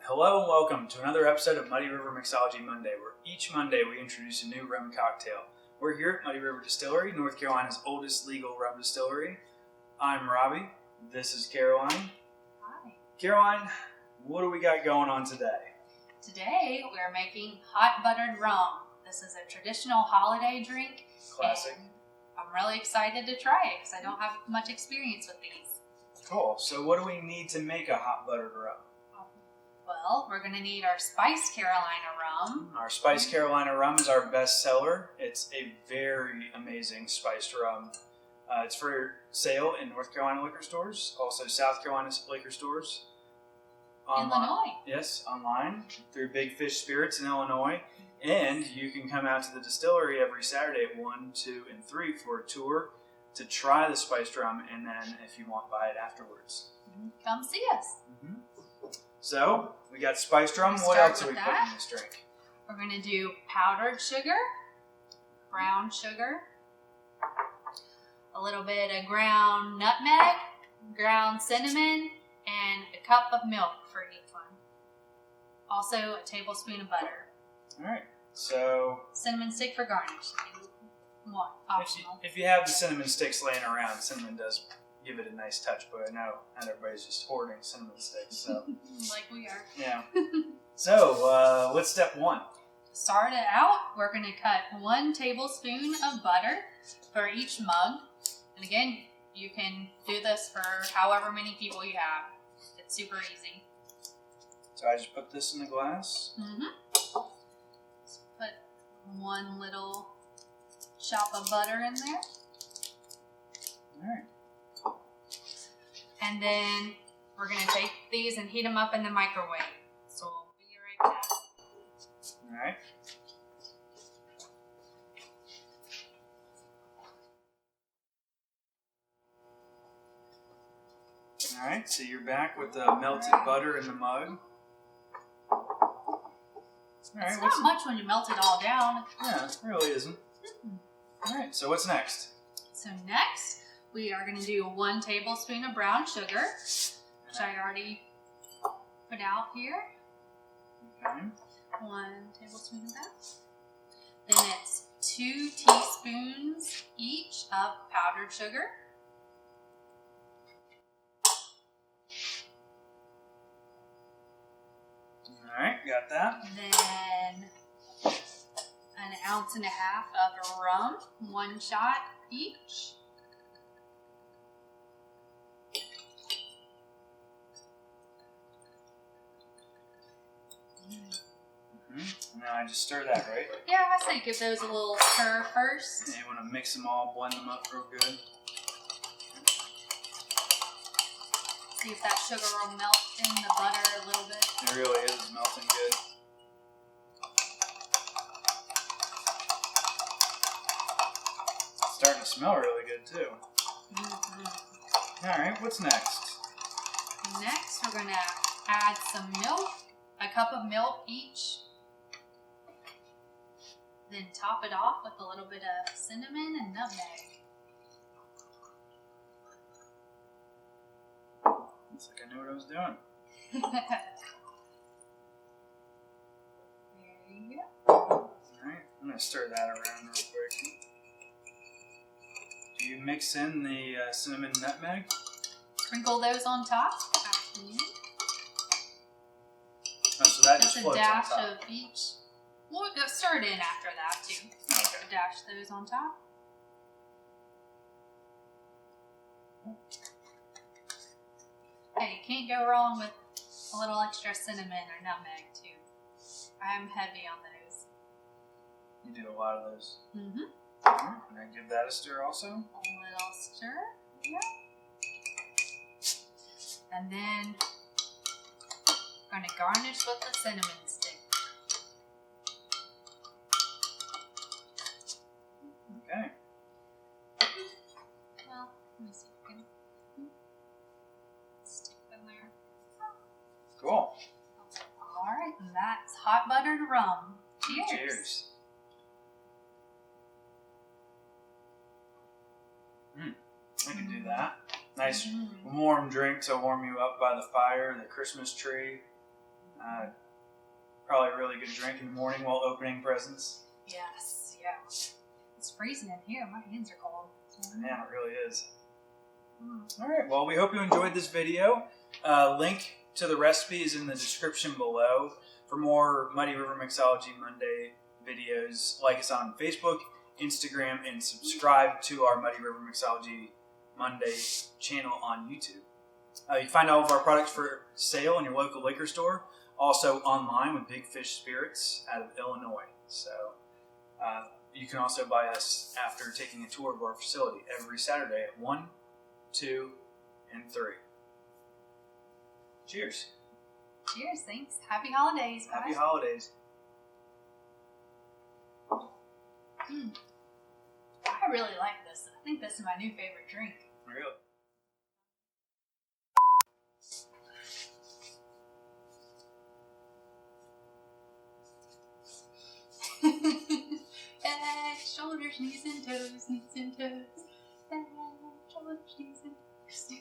Hello and welcome to another episode of Muddy River Mixology Monday, where each Monday we introduce a new rum cocktail. We're here at Muddy River Distillery, North Carolina's oldest legal rum distillery. I'm Robbie. This is Caroline. Hi. Caroline, what do we got going on today? Today we're making hot buttered rum. This is a traditional holiday drink. Classic. And I'm really excited to try it because I don't have much experience with these. Cool. So what do we need to make a hot buttered rum? Well, we're going to need our spiced Carolina rum. Our spiced Carolina rum is our best seller. It's a very amazing spiced rum. It's for sale in North Carolina liquor stores, also South Carolina liquor stores. Illinois. Yes, online through Big Fish Spirits in Illinois. And you can come out to the distillery every Saturday at 1, 2, and 3 for a tour to try the spiced rum, and then if you want, buy it afterwards. Come see us. Mm-hmm. So, we got spiced rum. What else are we putting in this drink? We're going to do powdered sugar, brown sugar, a little bit of ground nutmeg, ground cinnamon, and a cup of milk for each one. Also, a tablespoon of butter. All right. So, cinnamon stick for garnish if you want, optional. If you have the cinnamon sticks laying around, cinnamon does give it a nice touch, but I know not everybody's just hoarding cinnamon sticks, so. Like we are. Yeah. So, what's step one? To start it out, we're going to cut 1 tablespoon of butter for each mug. And again, you can do this for however many people you have. It's super easy. So I just put this in the glass? Mm-hmm. Just put 1 little chop of butter in there. All right. And then we're going to take these and heat them up in the microwave. So we'll be right back. All right. All right, so you're back with the melted butter in the mug. All right, it's not much when you melt it all down. Yeah, it really isn't. All right, so what's next? So next, we are going to do 1 tablespoon of brown sugar, which I already put out here. Okay. 1 tablespoon of that. Then it's 2 teaspoons each of powdered sugar. All right, got that. Then 1.5 ounces of rum, 1 shot each. Now I just stir that, right? Yeah, I say give those a little stir first. And you want to mix them all, blend them up real good. See if that sugar will melt in the butter a little bit. It really is melting good. It's starting to smell really good too. Mm-hmm. All right, what's next? Next, we're going to add some milk, a cup of milk each. Then top it off with a little bit of cinnamon and nutmeg. Looks like I knew what I was doing. There you go. All right, I'm going to stir that around real quick. Do you mix in the cinnamon and nutmeg? Sprinkle those on top. Oh, so that just floats a dash on top. of each. Well, stir it in after that too. Okay. Dash those on top. Hey, you can't go wrong with a little extra cinnamon or nutmeg too. I'm heavy on those. You do a lot of those. Mm-hmm. All right, and I give that a stir also. A little stir. Yeah. And then we're going to garnish with the cinnamon stick. Okay. Well, let me see if I can stick them there. Cool. Alright, and that's hot buttered rum. Cheers. Cheers. I can do that. Nice warm drink to warm you up by the fire, the Christmas tree. Probably a really good drink in the morning while opening presents. Yes, yeah. It's freezing in here. My hands are cold. Yeah, it really is. All right, well, we hope you enjoyed this video. Link to the recipe is in the description below. For more Muddy River Mixology Monday videos, like us on Facebook, Instagram, and subscribe to our Muddy River Mixology Monday channel on YouTube. You can find all of our products for sale in your local liquor store, also online with Big Fish Spirits out of Illinois. So you can also buy us after taking a tour of our facility every Saturday at 1, 2, and 3. Cheers. Cheers, thanks. Happy holidays. Happy Bye. holidays. I really like this. I think this is my new favorite drink. Really? Head, shoulders, knees and toes, knees and toes. Head, shoulders, knees and toes.